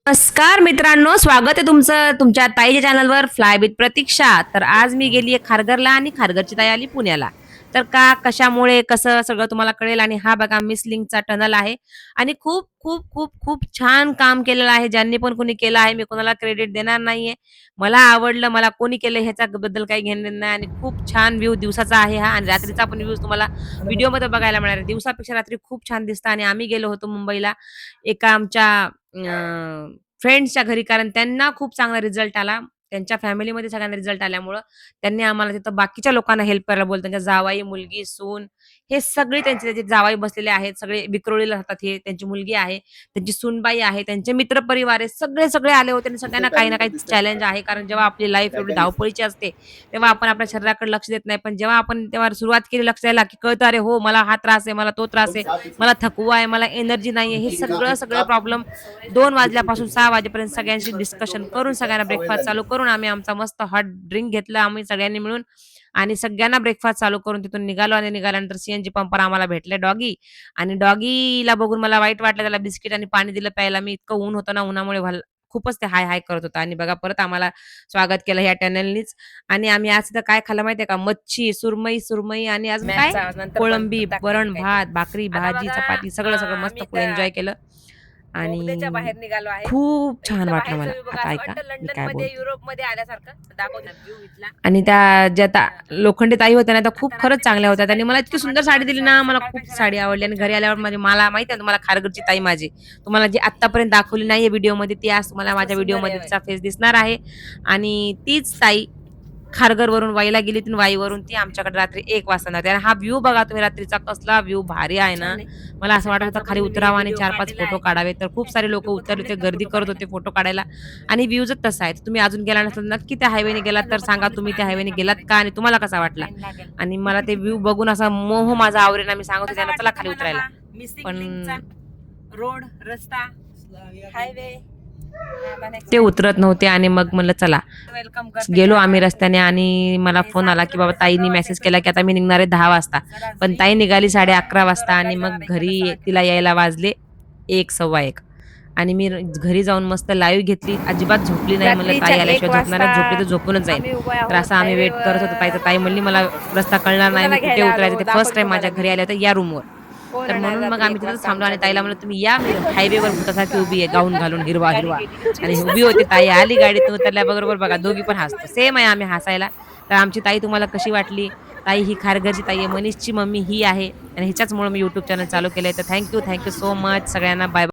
नमस्कार मित्रांनो, स्वागत आहे तुमचं तुमच्या ताईच्या चॅनलवर फ्लाय विथ प्रतीक्षा. तर आज मी गेली आहे खारघरला आणि खारघरची ताई आली पुण्याला. तर का, कशामुळे, कसं सगळं तुम्हाला कळेल. आणि हा बघा मिसलिंगचा टनल आहे आणि खूप खूप खूप खूप छान काम केलेलं आहे. ज्यांनी पण कोणी केलं आहे, मी कोणाला क्रेडिट देणार नाहीये. मला आवडलं, मला कोणी केलं ह्याच्याबद्दल काही घेणं नाही. आणि खूप छान व्ह्यू दिवसाचा आहे हा, आणि रात्रीचा पण व्ह्यू तुम्हाला व्हिडिओमध्ये बघायला मिळणार आहे. दिवसापेक्षा रात्री खूप छान दिसतं. आणि आम्ही गेलो होतो मुंबईला एका आमच्या फ्रेंड्सच्या घरी, कारण त्यांना खूप चांगला रिझल्ट आला. त्यांच्या फॅमिलीमध्ये सगळ्यांना रिझल्ट आल्यामुळं त्यांनी आम्हाला तिथं बाकीच्या लोकांना हेल्प करायला बोलवलं. त्यांच्या जावई, मुलगी, सून हे सगळे त्यांचे त्याचे जावई बसलेले आहेत. सगळे विक्रोळीला राहतात हे. त्यांची मुलगी आहे, त्यांची सूनबाई आहे, त्यांचे मित्रपरिवार आहे. सगळे आले होते आणि सगळ्यांना काही ना काही चॅलेंज आहे. कारण जेव्हा आपली लाईफ एवढी धावपळीची असते, तेव्हा आपण आपल्या शरीराकडे लक्ष देत नाही. पण जेव्हा आपण तेव्हा सुरुवात केली लक्ष द्यायला, की कळतं अरे हो, मला हा त्रास आहे, मला तो त्रास आहे, मला थकवा आहे, मला एनर्जी नाहीये. हे सगळे प्रॉब्लेम 2 वाजल्यापासून 6 वाजेपर्यंत सगळ्यांशी डिस्कशन करून, सगळ्यांना ब्रेकफास्ट चालू करून आम्ही आमचा मस्त हॉट ड्रिंक घेतला आम्ही सगळ्यांनी मिळून. आणि सगळ्यांना ब्रेकफास्ट चालू करून तिथून निघालो. आणि निघाल्यानंतर सीएनजी पंपावर आम्हाला भेटले डॉगी. आणि डॉगीला बघून मला वाईट वाटलं. त्याला बिस्किट आणि पाणी दिलं प्यायला. मी इतकं ऊन होतं ना, उन्हामुळे खूपच ते हाय करत होता. आणि बघा परत आम्हाला स्वागत केलं ह्या टनेलनीच. आणि आम्ही आज तिथं काय खाल्लं माहितीये का? मच्छी, सुरमई आणि अजून काय? कोळंबी, वरण भात, भाकरी, भाजी, चपाती, सगळं मस्त फुल एन्जॉय केलं. आणि बाहेर निघालो आहे. खूप तर छान इथला वाटलं बाहेरचा मला. व्ह्यू बघा, आता असं ऐका वाटतं मी लंडन काय मध्ये, बोलते. युरोप मध्ये आल्यासारखं. दाखवतात व्ह्यू इथला. आणि त्या ज्या लोखंडी ताई होत्या ना, त्या खूप आता खरंच रात्री चांगल्या कसं होत्या. सकाळी त्यांनी मला खूप इतकी छान सुंदर वाटलं साडी आणि दिली ना, मला खूप सकाळपेक्षा साडी रात्री आवडली. आणि खूप छान घरी आल्यावर वाटलं. म्हणजे मला माहिती आहे तुम्हाला खारघरची ताई माझी, तुम्हाला जी आत्तापर्यंत दाखवली नाहीये व्हिडिओमध्ये, ती आज तुम्हाला मस्त माझ्या सुंदर व्हिडिओमध्ये आहे. तिचा फेस दिसणार आहे. आणि तीच ताई खारघरवरून वाईला गेली होती, वाईवरून ती आमच्याकडे रात्री 1 वाजता येणार. आणि हा व्ह्यू बघा तुम्ही रात्रीचा, कसला व्ह्यू भारी आहे ना. छान आहे. मला असं वाटत होतं सकाळचा खाली पण मी उतरावं आणि व्हिडिओ 4-5 काढलेला फोटो आहे. काढावे. तर खूप सारे लोकं लोक उतरले होते, थांबलेत ना गर्दी फोटो करत काढायला. होते फोटो काढायला. आणि व्ह्यूजच तसा आहे. तुम्ही अजून गेला नसाल, नक्की त्या हायवेने गेलात तर लोक सांगा थांबलेत, पण तुम्ही त्या आम्ही नाही हायवेने थांबणार गेलात आहे. का आणि तुम्हाला कसा वाटला? लाईन लागेल. आणि मला ते व्ह्यू बघून असा मोह माझा आवरेना. मी सांगत होते कसा त्यांना, वाटला चला खाली तुम्हाला उतरायला. हा मिसिंग लिंकचा पण रोड, रस्ता, हायवे? ते उतरत नव्हते. आणि मग म्हणलं चला. वेलकम करते गेलो आम्ही घराकडे. रस्त्याने. आणि मला हे फोन आला, की बाबा सारखं ताईंनी प्रवास आहे मेसेज केला, की आता प्रत्येकाचा. मी निघणार आहे 10 वाजता. पण सरासरी ताई निघाली 11:30 वाजता. जोरात आणि गाडी मग जाणार इकडनं घरी 6 तिला किलोमीटर. यायला वाजले 1, 1:15. आणि मी घरी जाऊन मस्त लाईव्ह घेतली. अजिबात झोपली नाही. म्हणलं रात्रीच्या ताई 1 आल्याशिवाय झोपणार वाजता नाही. झोपली तर झोपूनच जाईन. आम्ही उभे तर आहोत असं आम्ही वेट करत होतो ताईचा. ताई म्हणली, हायवेवर. "मला रस्ता कळणार नाही. मी कोणाला कुठे घ्यायला उतरायचं?" आलो ते फर्स्ट दाखवते टाईम तुम्हाला माझ्या मी. घरी आल्या होत्या या रूमवर. कोण तर येणार म्हणून मग रात्री आम्ही 1 तिथेच वाजता थांबलो. आणि आमच्या ताईला घरी? म्हणलं, "तुम्ही या, मी हायवेवर भुतासारखी उभी आहे, गाऊन घालून हिरवा." आणि उभी होती ताई. आली गाडीतून उतरल्याबरोबर बघा दोघी पण हसतो. सेम आहे आम्ही हसायला. तर आमची ताई तुम्हाला कशी वाटली? ताई ही खारघरची ताई आहे. मनीषची मम्मी ही आहे. आणि हिच्याचमुळे मी YouTube चॅनल चालू केलंय. तर थँक यू सो मच सगळ्यांना. बाय.